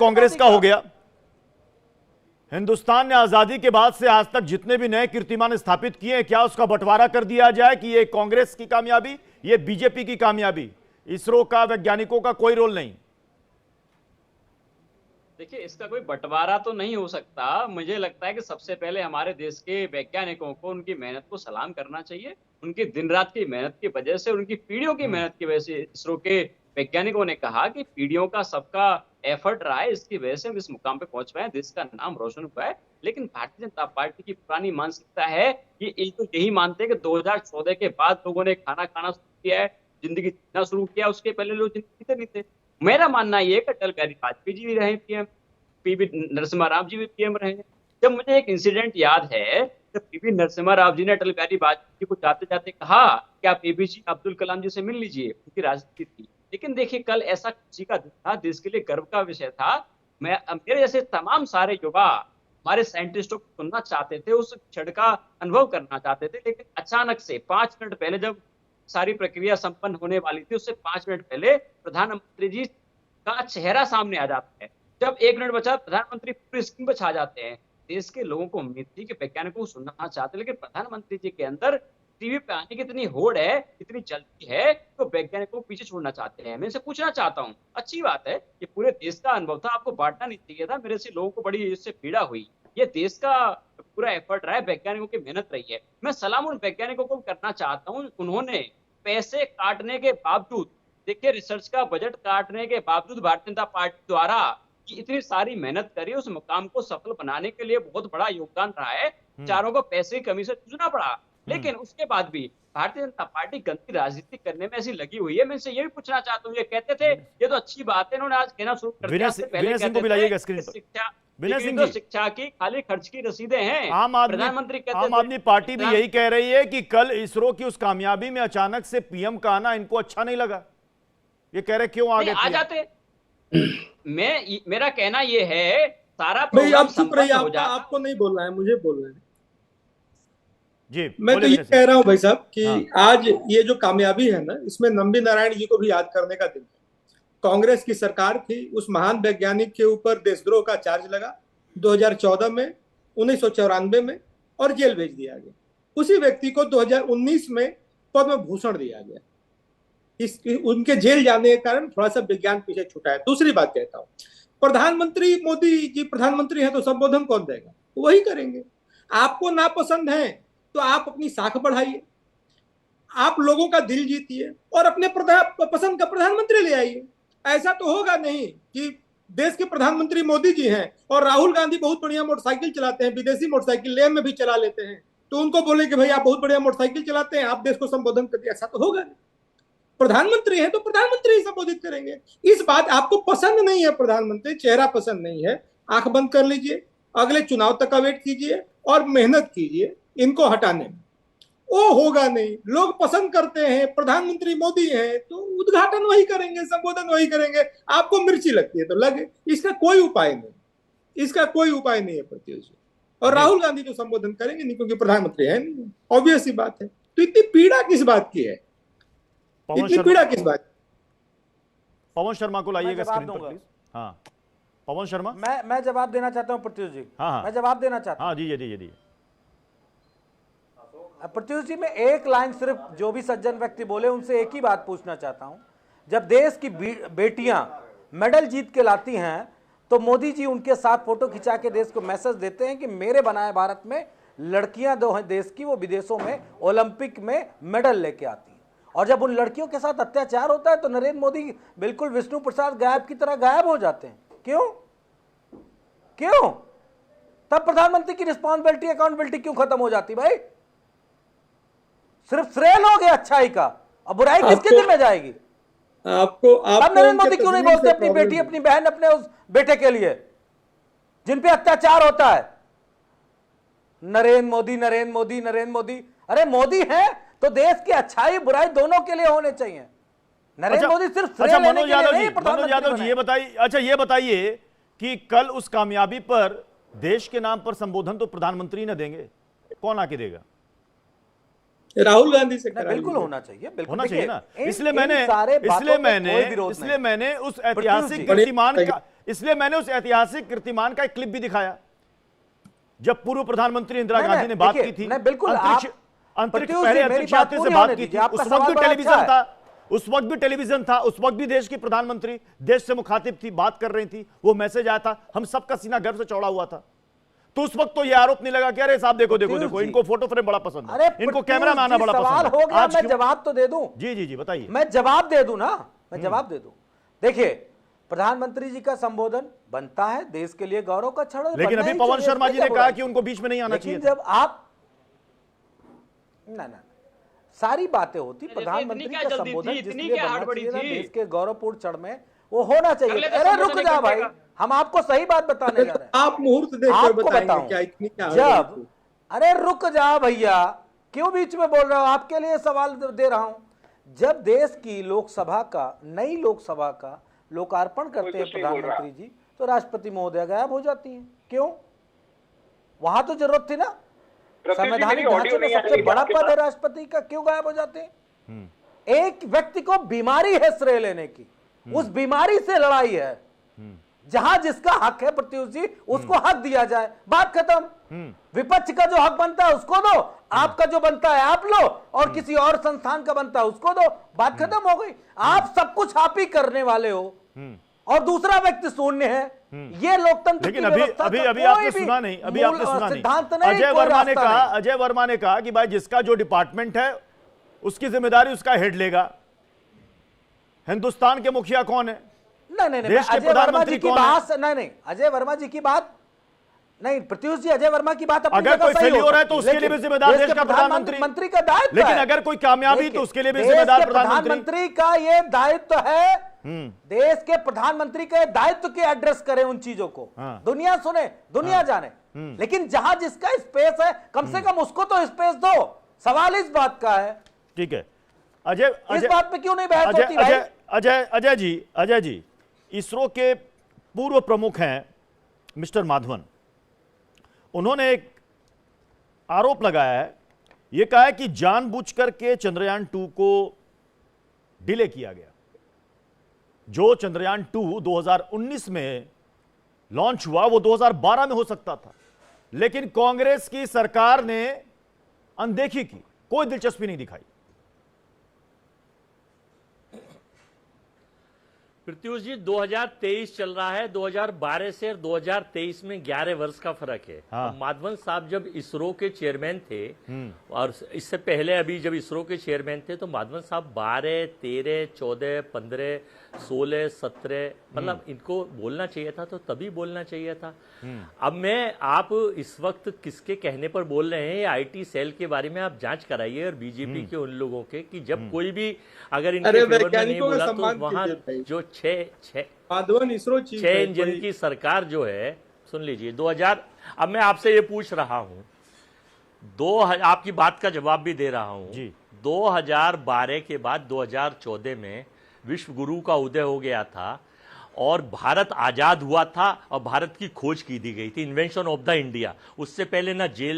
कांग्रेस का हो गया। हिंदुस्तान ने आजादी के बाद से आज तक जितने भी नए कीर्तिमान स्थापित किए, क्या उसका बंटवारा कर दिया जाए कि ये कांग्रेस की कामयाबी, ये बीजेपी की कामयाबी, इसरो का, वैज्ञानिकों का कोई रोल नहीं? देखिए, इसका कोई बंटवारा तो नहीं हो सकता। मुझे लगता है कि सबसे पहले हमारे देश के वैज्ञानिकों को उनकी मेहनत को सलाम करना चाहिए। उनकी दिन रात की मेहनत की वजह से, उनकी पीढ़ियों की मेहनत की वजह से इसरो के वैज्ञानिकों ने कहा कि पीढ़ियों का सबका एफर्ट रहा है, इसकी वजह से हम इस मुकाम पे पहुंच पाए, देश का नाम रोशन हुआ है। लेकिन भारतीय जनता पार्टी की पुरानी मानसिकता है कि एक तो यही मानते हैं कि 2014 के बाद लोगों ने खाना खाना शुरू किया है, जिंदगी जीना शुरू किया, उसके पहले लोग जिंदगी जीते नहीं थे। मेरा मानना ये है कि अटल बिहारी वाजपेयी जी भी रहे पीएम, पीवी नरसिम्हा राव जी भी पीएम रहे हैं। जब मुझे एक इंसिडेंट याद है, जब पीवी नरसिम्हा राव जी ने अटल बिहारी वाजपेयी जी को जाते जाते कहा कि आप एपीजे अब्दुल कलाम जी से मिल लीजिए, उनकी राजनीति थी। लेकिन देखिए, कल ऐसा खुशी का दिन था, देश के लिए गर्व का विषय था। मेरे जैसे तमाम सारे युवा हमारे साइंटिस्टों को सुनना चाहते थे, उस क्षण का अनुभव करना चाहते थे। लेकिन अचानक से 5 मिनट पहले, जब सारी प्रक्रिया संपन्न होने वाली थी, उससे 5 मिनट पहले प्रधानमंत्री जी का चेहरा सामने आ जाता है। जब 1 मिनट बचा, प्रधानमंत्री पूरी स्क्रीन पर छा जाते हैं। देश के लोगों को उम्मीद थी कि वैज्ञानिकों को सुनना चाहते, लेकिन प्रधानमंत्री जी के अंदर टीवी पे आने की इतनी होड़ है, इतनी जल्दी है, तो वैज्ञानिकों को पीछे छोड़ना चाहते हैं। मैं इनसे पूछना चाहता हूँ, अच्छी बात है, ये पूरे देश का अनुभव था, आपको बांटना नहीं चाहिए था। मेरे से लोगों को बड़ी इससे पीड़ा हुई। ये देश का पूरा एफर्ट रहा है, वैज्ञानिकों की मेहनत रही है। मैं सलाम उन वैज्ञानिकों को करना चाहता हूँ, उन्होंने पैसे काटने के बावजूद, देखिए रिसर्च का बजट काटने के बावजूद भारतीय जनता पार्टी द्वारा इतनी सारी मेहनत करी, उस मुकाम को सफल बनाने के लिए बहुत बड़ा योगदान रहा है। चारों को पैसे की कमी से जूझना पड़ा, लेकिन उसके बाद भी भारतीय जनता पार्टी गंदी राजनीति करने में ऐसी लगी हुई है। मैं इनसे ये भी पूछना चाहता हूँ, ये कहते थे ये तो अच्छी बात है, इन्होंने आज कहना शुरू कर दिया। शिक्षा की खाली खर्च की रसीदें हैं। प्रधानमंत्री कहते आम आदमी पार्टी भी यही कह रही है कि कल इसरो की उस कामयाबी में अचानक से पीएम का आना इनको अच्छा नहीं लगा। ये कह रहे क्यों आगे आ जाते। मेरा कहना ये है, सारा प्रोग्राम संपन्न हो जाता। आपको नहीं बोलना है, मुझे बोलना है जी। मैं तो ये कह रहा हूं भाई साहब कि आज ये जो कामयाबी है ना, इसमें नंबी नारायण जी को भी याद करने का दिन है। कांग्रेस की सरकार थी, उस महान वैज्ञानिक के ऊपर देशद्रोह का चार्ज लगा 2014 में, 1994 में, और जेल भेज दिया गया। उसी व्यक्ति को 2019 में पद्म भूषण दिया गया। उनके जेल जाने के कारण थोड़ा सा विज्ञान पीछे छूटा है। दूसरी बात कहता हूं, प्रधानमंत्री मोदी जी प्रधानमंत्री हैं तो संबोधन कौन देगा? वही करेंगे। आपको नापसंद है तो आप अपनी साख बढ़ाइए, आप लोगों का दिल जीतिए और अपने पसंद का प्रधानमंत्री ले आइए। ऐसा तो होगा नहीं कि देश के प्रधानमंत्री मोदी जी हैं और राहुल गांधी बहुत बढ़िया मोटरसाइकिल चलाते हैं, विदेशी मोटरसाइकिल लेह में भी चला लेते हैं, तो उनको बोले कि भाई आप बहुत बढ़िया मोटरसाइकिल चलाते हैं, आप देश को संबोधन करिए। ऐसा तो होगा नहीं। प्रधानमंत्री है तो प्रधानमंत्री ही संबोधित करेंगे। इस बात आपको पसंद नहीं है, प्रधानमंत्री चेहरा पसंद नहीं है, आंख बंद कर लीजिए, अगले चुनाव तक का वेट कीजिए और मेहनत कीजिए इनको हटाने में। वो होगा नहीं। लोग पसंद करते हैं, प्रधानमंत्री मोदी हैं तो उद्घाटन वही करेंगे, संबोधन वही करेंगे। आपको मिर्ची लगती है तो लगे, इसका कोई उपाय नहीं, इसका कोई उपाय नहीं है प्रत्युष। और राहुल गांधी तो संबोधन करेंगे नहीं क्योंकि प्रधानमंत्री है नहीं, ऑब्वियस सी बात है। तो इतनी पीड़ा किस बात की है, इतनी पीड़ा किस बात? पवन शर्मा को लाइएगा स्क्रीन पर प्लीज। हाँ पवन शर्मा। मैं जवाब देना चाहता हूं प्रत्युष जी। हाँ मैं जवाब देना चाहता हूं। हाँ दीजिए। प्रत्युष जी, मैं एक लाइन सिर्फ जो भी सज्जन व्यक्ति बोले उनसे एक ही बात पूछना चाहता हूं। जब देश की बेटियां मेडल जीत के लाती हैं तो मोदी जी उनके साथ फोटो खिंचा के देश को मैसेज देते हैं कि मेरे बनाए भारत में लड़कियां दो हैं देश की, वो विदेशों में ओलंपिक में मेडल लेके आती हैं। और जब उन लड़कियों के साथ अत्याचार होता है तो नरेंद्र मोदी बिल्कुल विष्णु प्रसाद गायब की तरह गायब हो जाते हैं। क्यों? तब प्रधानमंत्री की रिस्पॉन्सिबिलिटी, अकाउंटेबिलिटी क्यों खत्म हो जाती भाई? सिर्फ श्रेय लोगे अच्छाई का, अब बुराई किसके दिल में जाएगी? आपको अब नरेंद्र मोदी क्यों नहीं बोलते अपनी बेटी, अपनी बहन, अपने उस बेटे के लिए जिन पे अत्याचार होता है? नरेंद्र मोदी। अरे मोदी है तो देश की अच्छाई बुराई दोनों के लिए होने चाहिए। नरेंद्र मोदी सिर्फ श्रेय लेने के लिए नहीं प्रधानमंत्री। मनोज यादव जी ये बताइए कि कल उस कामयाबी पर देश के नाम पर संबोधन तो प्रधानमंत्री न देंगे, कौन आके देगा? राहुल गांधी से बिल्कुल होना चाहिए, बिल्कुल होना चाहिए ना। इसलिए मैंने उस ऐतिहासिक कीर्तिमान का इसलिए मैंने उस ऐतिहासिक कीर्तिमान का एक क्लिप भी दिखाया जब पूर्व प्रधानमंत्री इंदिरा नहीं, गांधी ने बात देखिए, की थी। नहीं, बिल्कुल, अंतरिक्ष प्रत्युष पहले जी, मेरी अंतरिक्ष बात यात्री से पूरी बात होने की थी, दीजिए, आपका उस वक्त सवाल भी बड़ा टेलीविजन अच्छा था, है। उस वक्त भी टेलीविजन था, उस वक्त भी देश की प्रधानमंत्री देश से मुखातिब थी, बात कर रही थी, वो मैसेज आया था, हम सबका सीना गर्व से चौड़ा हुआ था। तो उस वक्त तो ये आरोप नहीं लगा कि अरे साहब देखो देखो देखो, इनको फोटो फ्रेम बड़ा पसंद है, इनको कैमरा में आना बड़ा सवाल पसंद हो है। गया, आज मैं क्यों? जवाब तो दे दूं। जी जी जी बताइए। मैं जवाब दे दूं ना, मैं जवाब दे दूं। देखिए, प्रधानमंत्री जी का संबोधन बनता है, देश के लिए गौरव का क्षण है, लेकिन बनना अभी ही पवन चाहिए, शर्मा इसमें जी क्या ने कहा बुराई? कि उनको बीच में नहीं आना चाहिए लेकिन था। जब आप ना सारी बातें होती, इतनी प्रधानमंत्री क्या का जल्दी संबोधन थी, जिसके इतनी लिए क्या बनना हड़बड़ी चाहिए ना, थी? देश के गौरवपूर्ण क्षण में वो होना चाहिए। अगले अरे संबोधन रुक नहीं जा कर भाई, पाएगा। हम आपको सही बात बताने जा रहे हैं। आप मुहूर्त देखकर आपको बताएंगे बताऊं, क्या इतनी क्या जब हड़बड़ी थी? अरे रुक जा भैया, क्यों बीच में बोल रहा हूं, आपके लिए सवाल दे रहा हूं। जब देश की लोकसभा का, नई लोकसभा का लोकार्पण करते हैं प्रधानमंत्री जी, तो राष्ट्रपति महोदया गायब हो जाती हैं। क्यों? वहां तो जरूरत थी ना, संवैधानिक ढांचे में सबसे बड़ा पद है राष्ट्रपति का, क्यों गायब हो जाते हैं? एक व्यक्ति को बीमारी है श्रेय लेने की, उस बीमारी से लड़ाई है, जहां जिसका हक है प्रत्युष जी, उसको हक दिया जाए, बात खत्म। विपक्ष का जो हक बनता है उसको दो, आपका जो बनता है आप लो, और किसी और संस्थान का बनता है उसको दो, बात खत्म हो गई। आप सब कुछ आप ही करने वाले हो और दूसरा व्यक्ति शून्य है। ये लोकतंत्र लेकिन की अभी व्यवस्था अभी का अभी कोई आपने भी सुना नहीं, अभी मूल आपने सुना सिद्धांत नहीं। नहीं, अजय कोई वर्मा ने रास्ता कहा, नहीं। अजय वर्मा ने कहा कि भाई जिसका जो डिपार्टमेंट है उसकी जिम्मेदारी उसका हेड लेगा। हिंदुस्तान के मुखिया कौन है? नहीं, देश के अजय वर्मा प्रधानमंत्री जी की कौन है? बात नहीं, अजय वर्मा जी की बात नहीं, प्रत्युष जी, अजय वर्मा की बात अपनी अगर जगह कोई सही फेल्योर हो है सकती तो उसके लिए भी जिम्मेदार देश का प्रधानमंत्री। मंत्री का दायित्व लेकिन है। अगर कोई कामयाबी देखिए, तो उसके लिए भी देश जिम्मेदार के प्रधानमंत्री। प्रधानमंत्री का ये दायित्व है, देश के प्रधानमंत्री के दायित्व के एड्रेस करें उन चीजों को, हाँ। दुनिया सुने, दुनिया जाने। लेकिन जहां जिसका स्पेस है, कम से कम उसको तो स्पेस दो। सवाल इस बात का है, ठीक है अजय, इस बात पे क्यों नहीं बहस होती भाई? अजय जी, इसरो के पूर्व प्रमुख हैं मिस्टर माधवन, उन्होंने एक आरोप लगाया है, यह कहा है कि जानबूझकर के चंद्रयान 2 को डिले किया गया। जो चंद्रयान 2 2019 में लॉन्च हुआ वो 2012 में हो सकता था, लेकिन कांग्रेस की सरकार ने अनदेखी की, कोई दिलचस्पी नहीं दिखाई। प्रत्युष जी, 2023 चल रहा है, 2012 से 2023 में 11 वर्ष का फर्क है। हाँ। माधवन साहब जब इसरो के चेयरमैन थे, और इससे पहले अभी जब इसरो के चेयरमैन थे, तो माधवन साहब 12, 13, 14, 15, 16, 17, मतलब इनको बोलना चाहिए था तो तभी बोलना चाहिए था। अब आप इस वक्त किसके कहने पर बोल रहे हैं? आईटी सेल के बारे में आप जांच कराइए, और बीजेपी के उन लोगों के, कि जब कोई भी अगर इनके फेवर में नहीं वैज्ञानिकों का बोला तो सम्मान वहां कीजिए भाई। जो छह माधवन इसरो चीफ छह है, इंजन कोई- की सरकार जो है, सुन लीजिए, 2000, अब मैं आपसे ये पूछ रहा हूं, आपकी बात का जवाब भी दे रहा हूं जी। 2012 के बाद 2014 में विश्व गुरु का उदय हो गया था, और भारत आजाद हुआ था, और भारत की खोज की दी गई थी, इन्वेंशन ऑफ द इंडिया। उससे पहले ना जेल